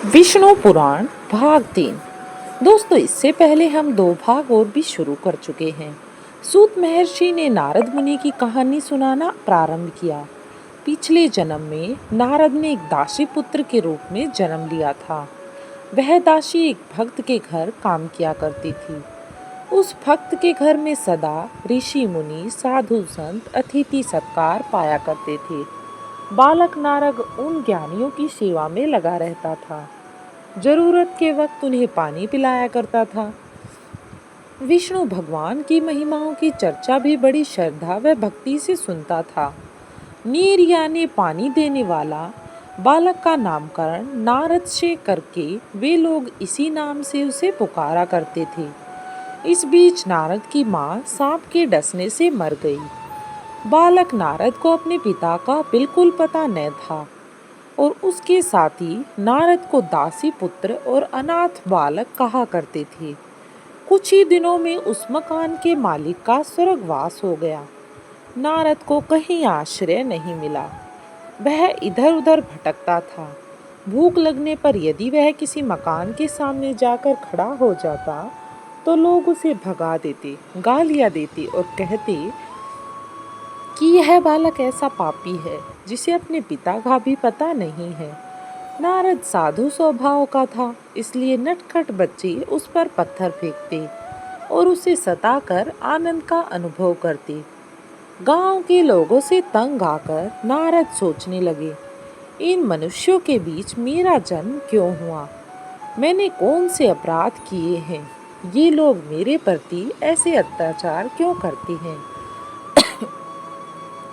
विष्णु पुराण भाग 3। दोस्तों, इससे पहले हम 2 भाग और भी शुरू कर चुके हैं। सूत महर्षि ने नारद मुनि की कहानी सुनाना प्रारंभ किया। पिछले जन्म में नारद ने एक दासी पुत्र के रूप में जन्म लिया था। वह दासी एक भक्त के घर काम किया करती थी। उस भक्त के घर में सदा ऋषि मुनि, साधु संत, अतिथि सत्कार पाया करते थे। बालक नारद उन ज्ञानियों की सेवा में लगा रहता था। जरूरत के वक्त उन्हें पानी पिलाया करता था। विष्णु भगवान की महिमाओं की चर्चा भी बड़ी श्रद्धा व भक्ति से सुनता था। नीर यानी पानी देने वाला बालक का नामकरण नारद से करके वे लोग इसी नाम से उसे पुकारा करते थे। इस बीच नारद की माँ सांप के डसने से मर गई। बालक नारद को अपने पिता का बिल्कुल पता न था और उसके साथी नारद को दासी पुत्र और अनाथ बालक कहा करते थे। कुछ ही दिनों में उस मकान के मालिक का स्वर्गवास हो गया। नारद को कहीं आश्रय नहीं मिला। वह इधर उधर भटकता था। भूख लगने पर यदि वह किसी मकान के सामने जाकर खड़ा हो जाता तो लोग उसे भगा देते, गालियां देते और कहते कि यह बालक ऐसा पापी है जिसे अपने पिता का भी पता नहीं है। नारद साधु स्वभाव का था, इसलिए नटखट बच्चे उस पर पत्थर फेंकते और उसे सताकर आनंद का अनुभव करते। गांव के लोगों से तंग आकर नारद सोचने लगे, इन मनुष्यों के बीच मेरा जन्म क्यों हुआ? मैंने कौन से अपराध किए हैं? ये लोग मेरे प्रति ऐसे अत्याचार क्यों करते हैं?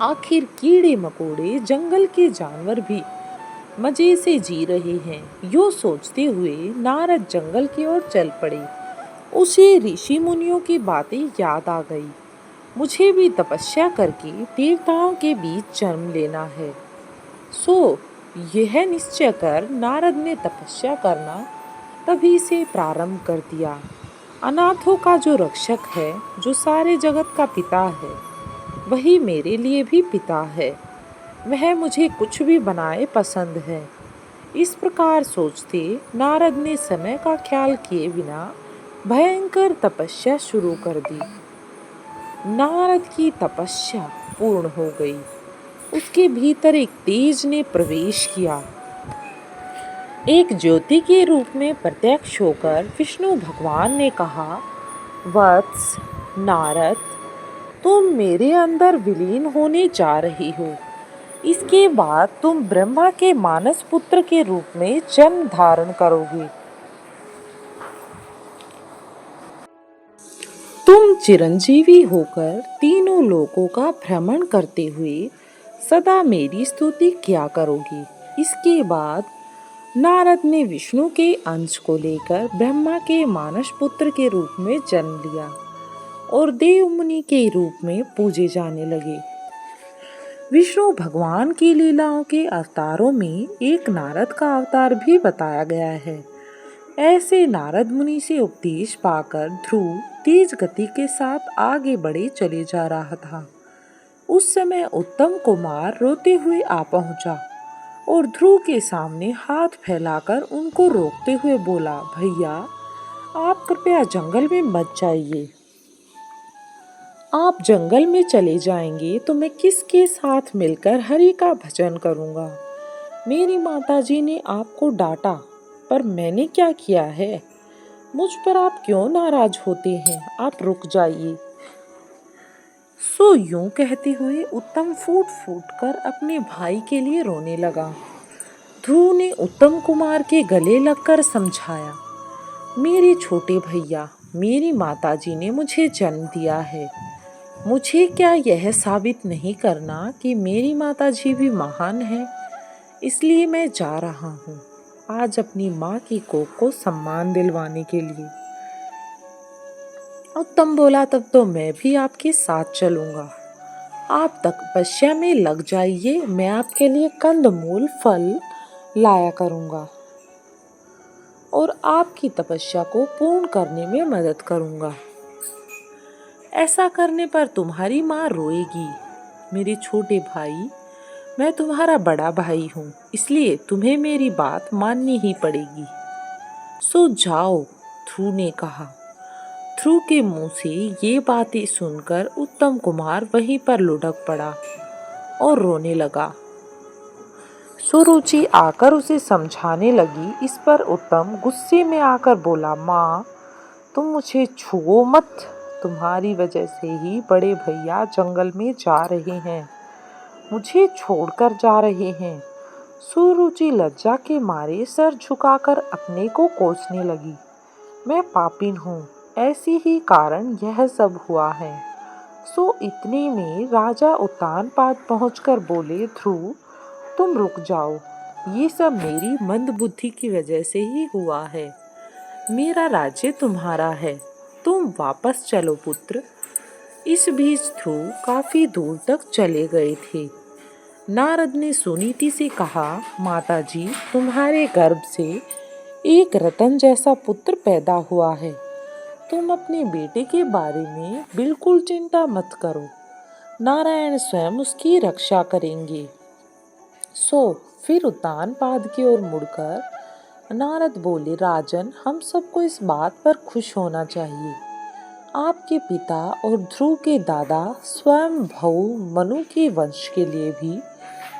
आखिर कीड़े मकोड़े, जंगल के जानवर भी मजे से जी रहे हैं। यो सोचते हुए नारद जंगल की ओर चल पड़े। उसे ऋषि मुनियों की बातें याद आ गई। मुझे भी तपस्या करके देवताओं के बीच जन्म लेना है। सो यह निश्चय कर नारद ने तपस्या करना तभी से प्रारंभ कर दिया। अनाथों का जो रक्षक है, जो सारे जगत का पिता है, वही मेरे लिए भी पिता है। वह मुझे कुछ भी बनाए पसंद है। इस प्रकार सोचते नारद ने समय का ख्याल किए बिना भयंकर तपस्या शुरू कर दी। नारद की तपस्या पूर्ण हो गई। उसके भीतर एक तेज ने प्रवेश किया। एक ज्योति के रूप में प्रत्यक्ष होकर विष्णु भगवान ने कहा, वत्स नारद, तुम मेरे अंदर विलीन होने जा रही हो। इसके बाद तुम ब्रह्मा के मानस पुत्र के रूप में जन्म धारण करोगे। तुम चिरंजीवी होकर तीनों लोकों का भ्रमण करते हुए सदा मेरी स्तुति किया करोगी। इसके बाद नारद ने विष्णु के अंश को लेकर ब्रह्मा के मानस पुत्र के रूप में जन्म लिया और देव मुनि के रूप में पूजे जाने लगे। विष्णु भगवान की लीलाओं के अवतारों में एक नारद का अवतार भी बताया गया है। ऐसे नारद मुनि से उपदेश पाकर ध्रुव तेज गति के साथ आगे बढ़े चले जा रहा था। उस समय उत्तम कुमार रोते हुए आ पहुंचा और ध्रुव के सामने हाथ फैलाकर उनको रोकते हुए बोला, भैया आप कृपया जंगल में मत जाइए। आप जंगल में चले जाएंगे तो मैं किसके साथ मिलकर हरि का भजन करूंगा? मेरी माताजी ने आपको डांटा, पर मैंने क्या किया है? मुझ पर आप क्यों नाराज होते हैं? आप रुक जाइए। सो यूं कहते हुए उत्तम फूट फूट कर अपने भाई के लिए रोने लगा। ध्रुव ने उत्तम कुमार के गले लगकर समझाया, मेरे छोटे भैया, मेरी माताजी ने मुझे जन्म दिया है। मुझे क्या यह साबित नहीं करना कि मेरी माताजी भी महान है? इसलिए मैं जा रहा हूँ आज अपनी माँ की कोख को सम्मान दिलवाने के लिए। उत्तम बोला, तब तो मैं भी आपके साथ चलूंगा। आप तपस्या में लग जाइए, मैं आपके लिए कंदमूल फल लाया करूंगा और आपकी तपस्या को पूर्ण करने में मदद करूंगा। ऐसा करने पर तुम्हारी माँ रोएगी। मेरे छोटे भाई, मैं तुम्हारा बड़ा भाई हूँ, इसलिए तुम्हें मेरी बात माननी ही पड़ेगी। सो जाओ, ध्रुव ने कहा। ध्रुव के मुंह से ये बातें सुनकर उत्तम कुमार वहीं पर लुढ़क पड़ा और रोने लगा। सुरुचि आकर उसे समझाने लगी। इस पर उत्तम गुस्से में आकर बोला, माँ तुम मुझे छुओ मत, तुम्हारी वजह से ही बड़े भैया जंगल में जा रहे हैं, मुझे छोड़कर जा रहे हैं। सुरुचि लज्जा के मारे सर झुकाकर अपने को कोसने लगी। मैं पापिन हूँ, ऐसी ही कारण यह सब हुआ है। सो इतने में राजा उत्तानपाद पहुंचकर बोले, ध्रुव तुम रुक जाओ, ये सब मेरी मंद बुद्धि की वजह से ही हुआ है। मेरा राज्य तुम्हारा है, तुम वापस चलो पुत्र। इस बीच ध्रुव काफी दूर तक चले गए थे। नारद ने सुनीति से कहा, माताजी तुम्हारे गर्भ से एक रतन जैसा पुत्र पैदा हुआ है, तुम अपने बेटे के बारे में बिल्कुल चिंता मत करो, नारायण स्वयं उसकी रक्षा करेंगे। सो फिर उत्तानपाद की ओर मुड़कर नारद बोले, राजन हम सबको इस बात पर खुश होना चाहिए। आपके पिता और ध्रुव के दादा स्वयं भव मनु के वंश के लिए भी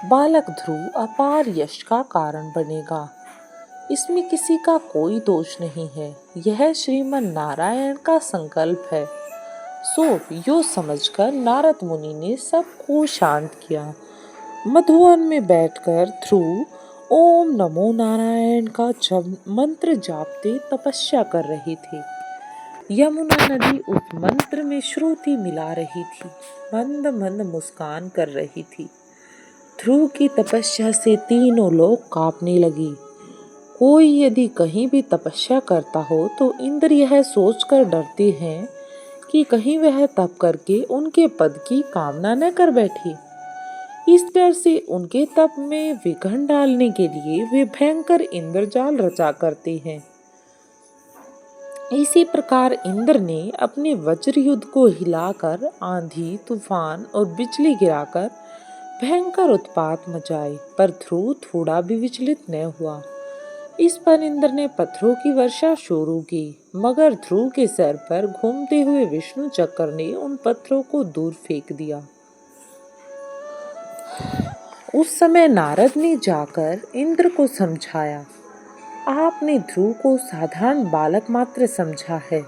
बालक ध्रुव अपार यश का कारण बनेगा। इसमें किसी का कोई दोष नहीं है, यह श्रीमन नारायण का संकल्प है। सो यो समझकर नारद मुनि ने सबको शांत किया। मधुवन में बैठकर ध्रुव ओम नमो नारायण का मंत्र जापते तपस्या कर रहे थे। यमुना नदी उस मंत्र में श्रुति मिला रही थी, मंद मंद मुस्कान कर रही थी। ध्रुव की तपस्या से तीनों लोग कांपने लगी। कोई यदि कहीं भी तपस्या करता हो तो इंद्र यह सोचकर डरते हैं कि कहीं वह तप करके उनके पद की कामना न कर बैठे। इस डर से उनके तप में विघ्न डालने के लिए वे भयंकर इंद्रजाल रचा करते हैं। इसी प्रकार इंद्र ने अपने वज्र युद्ध को हिलाकर आंधी, तूफान और बिजली गिराकर भयंकर उत्पात मचाए, पर ध्रुव थोड़ा भी विचलित न हुआ। इस पर इंद्र ने पत्थरों की वर्षा शुरू की, मगर ध्रुव के सर पर घूमते हुए विष्णु चक्र ने उन पत्थरों को दूर फेंक दिया। उस समय नारद ने जाकर इंद्र को समझाया, आपने ध्रुव को साधारण बालक मात्र समझा है,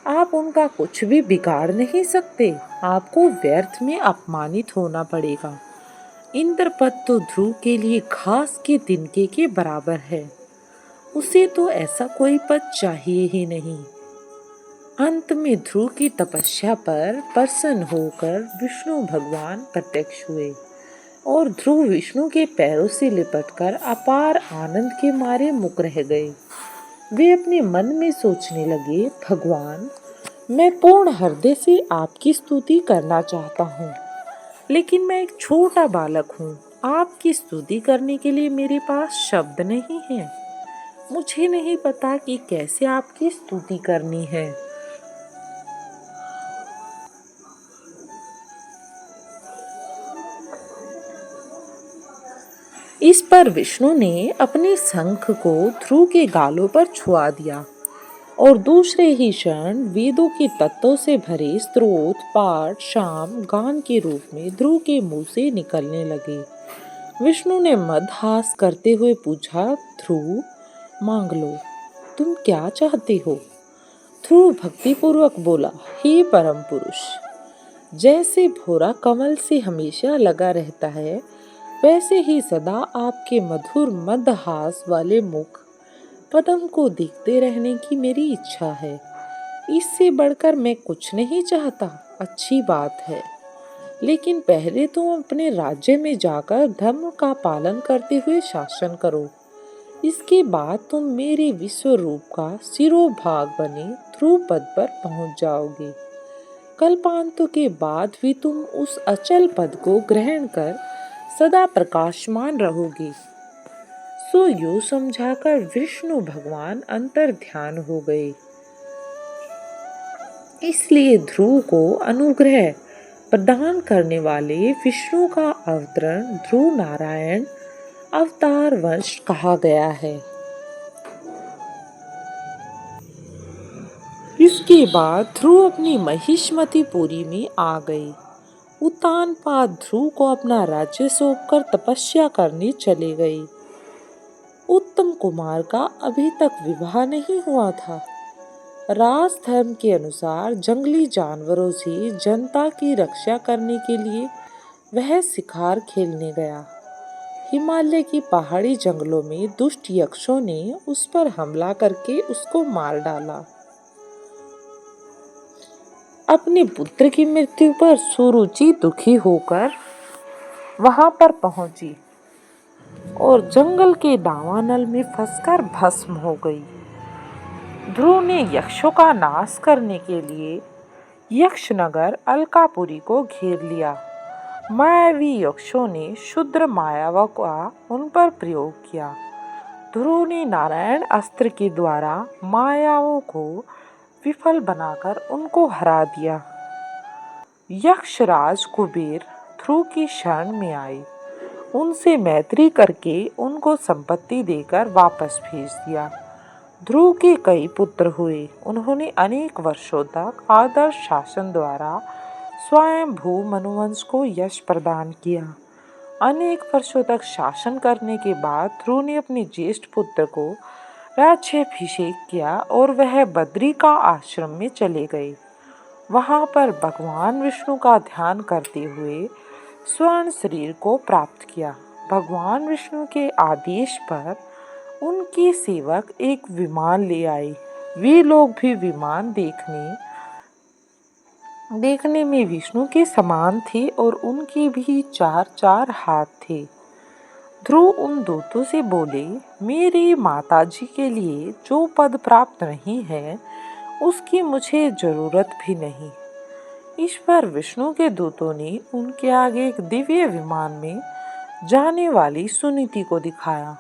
आप उनका कुछ भी बिगाड़ नहीं सकते, आपको व्यर्थ में अपमानित होना पड़ेगा। इंद्र पद तो ध्रुव के लिए घास के तिनके के बराबर है, उसे तो ऐसा कोई पद चाहिए ही नहीं। अंत में ध्रुव की तपस्या पर प्रसन्न होकर विष्णु भगवान प्रत्यक्ष हुए और ध्रुव विष्णु के पैरों से लिपटकर अपार आनंद के मारे मुक रह गए। वे अपने मन में सोचने लगे, भगवान मैं पूर्ण हृदय से आपकी स्तुति करना चाहता हूँ, लेकिन मैं एक छोटा बालक हूँ, आपकी स्तुति करने के लिए मेरे पास शब्द नहीं है। मुझे नहीं पता कि कैसे आपकी स्तुति करनी है। इस पर विष्णु ने अपने शंख को ध्रुव के गालों पर छुआ दिया और दूसरे ही क्षण वेदों के तत्वों से भरे स्त्रोत, पाठ, शाम, गान के रूप में ध्रुव के मुंह से निकलने लगे। विष्णु ने मदहास करते हुए पूछा, ध्रुव मांग लो, तुम क्या चाहते हो? ध्रुव भक्तिपूर्वक बोला, हे परम पुरुष, जैसे भोरा कमल से हमेशा लगा रहता है, वैसे ही सदा आपके मधुर मदहास वाले मुख पद्म को देखते रहने की मेरी इच्छा है। इससे बढ़कर मैं कुछ नहीं चाहता। अच्छी बात है, लेकिन पहले तुम अपने राज्य में जाकर धर्म का पालन करते हुए शासन करो। इसके बाद तुम मेरे विश्व रूप का सिरोभाग बने ध्रुव पद पर पहुंच जाओगे। कल्पांतों के बाद भी तुम उस अचल पद को ग्रहण कर सदा प्रकाशमान रहोगे। सो यो समझाकर विष्णु भगवान अंतर ध्यान हो गए। इसलिए ध्रुव को अनुग्रह प्रदान करने वाले विष्णु का अवतरण ध्रुव नारायण अवतार वंश कहा गया है। इसके बाद ध्रुव अपनी महिष्मतिपुरी में आ गए। उत्तानपाद ध्रुव को अपना राज्य सौंपकर तपस्या करने चले गए। उत्तम कुमार का अभी तक विवाह नहीं हुआ था। राज धर्म के अनुसार जंगली जानवरों से जनता की रक्षा करने के लिए वह शिकार खेलने गया। हिमालय की पहाड़ी जंगलों में दुष्ट यक्षों ने उस पर हमला करके उसको मार डाला। अपने पुत्र की मृत्यु पर सुरुचि दुखी होकर वहां पर पहुंची और जंगल के दावानल में फंसकर भस्म हो गई। ध्रुव ने यक्षों का नाश करने के लिए यक्षनगर अलकापुरी को घेर लिया। मायावी यक्षों ने शुद्र मायावा का उन पर प्रयोग किया। ध्रुव ने नारायण अस्त्र के द्वारा मायाओं को विफल बनाकर उनको हरा दिया। यक्षराज कुबेर ध्रुव की शरण में आए। उनसे मैत्री करके उनको संपत्ति देकर वापस भेज दिया। ध्रुव के कई पुत्र हुए। उन्होंने अनेक वर्षों तक आदर्श शासन द्वारा स्वयंभू मनुवंश को यश प्रदान किया। अनेक वर्षों तक शासन करने के बाद ध्रुव ने अपने ज्येष्ठ पुत्र को राज्याभिषेक किया और वह बद्री का आश्रम में चले गए। वहां पर भगवान विष्णु का ध्यान करते हुए स्वर्ण शरीर को प्राप्त किया। भगवान विष्णु के आदेश पर उनके सेवक एक विमान ले आए। वे लोग भी विमान देखने में विष्णु के समान थे और उनके भी 4-4 हाथ थे। ध्रुव उन दूतों से बोले, मेरी माताजी के लिए जो पद प्राप्त नहीं है उसकी मुझे जरूरत भी नहीं। इस पर विष्णु के दूतों ने उनके आगे एक दिव्य विमान में जाने वाली सुनीति को दिखाया।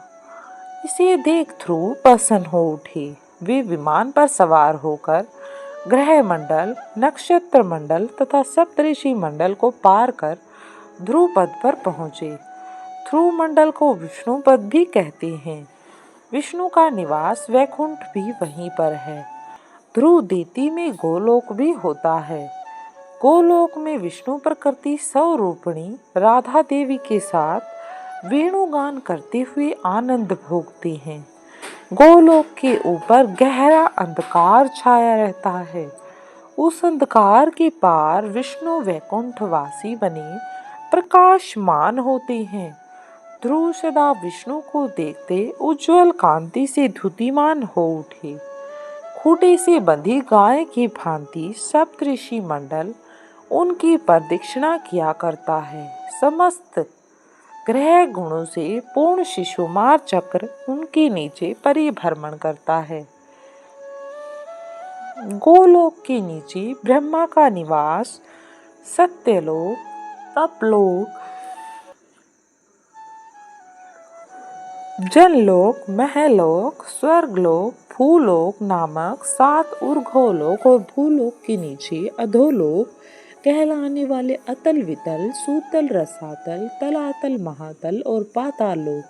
इसे देख ध्रुव प्रसन्न हो उठे। वे विमान पर सवार होकर ग्रह मंडल, नक्षत्र मंडल तथा सप्तऋषि मंडल को पार कर ध्रुव पद पर पहुँचे। ध्रुव मंडल को विष्णु पद भी कहते हैं। विष्णु का निवास वैकुंठ भी वहीं पर है। ध्रुव देती में गोलोक भी होता है। गोलोक में विष्णु प्रकृति स्वरूपिणी राधा देवी के साथ वेणुगान करते हुए आनंद भोगते हैं। गोलोक के ऊपर गहरा अंधकार छाया रहता है। उस अंधकार के पार विष्णु वैकुंठवासी बने प्रकाशमान होते हैं। ध्रुव सदा विष्णु को देखते उज्जवल कांति से धुतिमान हो उठे। खूंटे से बंधी गाय की भांति सप्तऋषि मंडल उनकी प्रदक्षिणा किया करता है। समस्त ग्रह गुणों से पूर्ण शिशुमार चक्र उनके नीचे परिभ्रमण करता है। गोलोक के नीचे ब्रह्मा का निवास, सत्यलोक, तपलोक, जनलोक, महलोक, स्वर्गलोक, भूलोक नामक 7 ऊर्ध्वलोक और भूलोक के नीचे अधोलोक कहलाने वाले अतल, वितल, सूतल, रसातल, तलातल, महातल और पाताल लोक,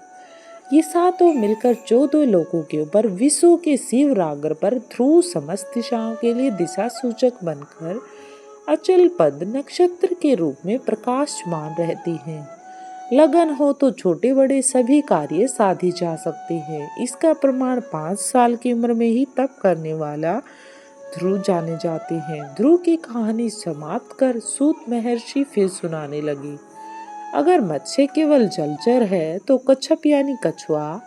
ये 7 मिलकर 14 लोकों के ऊपर विश्व के शिवराग्र पर ध्रुव समस्त दिशाओं के लिए दिशा सूचक बनकर अचल पद नक्षत्र के रूप में प्रकाशमान रहती हैं। लगन हो तो छोटे बड़े सभी कार्य साधे जा सकते हैं। इसका प्रमाण 5 साल की उम्र में ही तप करने वाला ध्रुव जाने जाते हैं। ध्रुव की कहानी समाप्त कर सूत महर्षि फिर सुनाने लगे। अगर मत्स्य केवल जलचर है तो कच्छप यानी कछुआ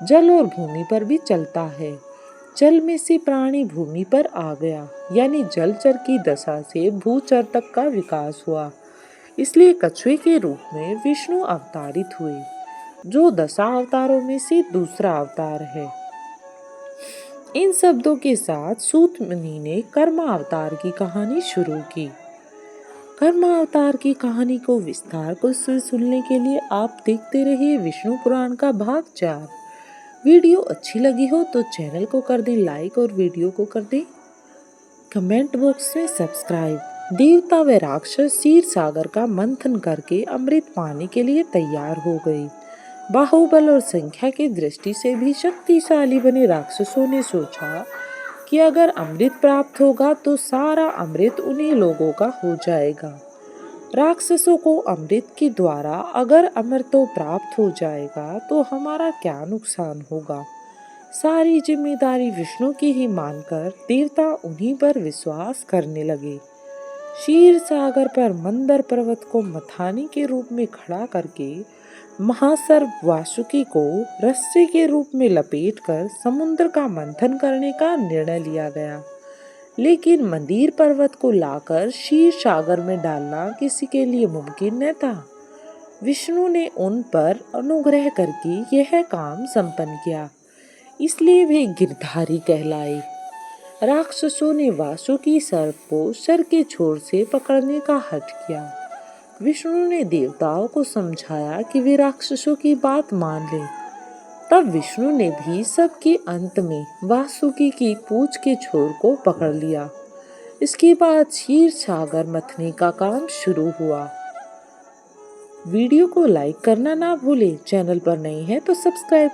जल और भूमि पर भी चलता है। जल में से प्राणी भूमि पर आ गया, यानी जलचर की दशा से भूचर तक का विकास हुआ। इसलिए कछुए के रूप में विष्णु अवतारित हुए, जो 10 अवतारों में से दूसरा अवतार है। इन शब्दों के साथ सूत मुनि ने कर्मा अवतार की कहानी शुरू की। कर्मा अवतार की कहानी को विस्तार से सुनने के लिए आप देखते रहिए विष्णु पुराण का भाग 4। वीडियो अच्छी लगी हो तो चैनल को कर दें लाइक और वीडियो को कर दें कमेंट बॉक्स में सब्सक्राइब। देवता व राक्षस क्षीर सागर का मंथन करके अमृत पाने के लिए तैयार हो गए। बाहुबल और संख्या की दृष्टि से भी शक्तिशाली बने राक्षसों ने सोचा कि अगर अमृत प्राप्त होगा तो सारा अमृत उन्हीं लोगों का हो जाएगा। राक्षसों को अमृत के द्वारा अगर अमृतो प्राप्त हो जाएगा तो हमारा क्या नुकसान होगा। सारी जिम्मेदारी विष्णु की ही मानकर देवता उन्हीं पर विश्वास करने लगे। क्षीर सागर पर मंदर पर्वत को मथानी के रूप में खड़ा करके महासर्प वासुकी को रस्से के रूप में लपेटकर समुद्र का मंथन करने का निर्णय लिया गया। लेकिन मंदीर पर्वत को लाकर क्षीर सागर में डालना किसी के लिए मुमकिन न था। विष्णु ने उन पर अनुग्रह करके यह काम संपन्न किया, इसलिए वे गिरधारी कहलाए। राक्षसों ने वासुकी सर्प को सर के छोर से पकड़ने का हठ किया। विष्णु ने देवताओं को समझाया कि वे राक्षसों की बात मान लें। तब विष्णु ने भी सबके अंत में वासुकी की पूंछ के छोर को पकड़ लिया। इसके बाद क्षीर सागर मथने का काम शुरू हुआ। वीडियो को लाइक करना ना भूलें। चैनल पर नए हैं तो सब्सक्राइब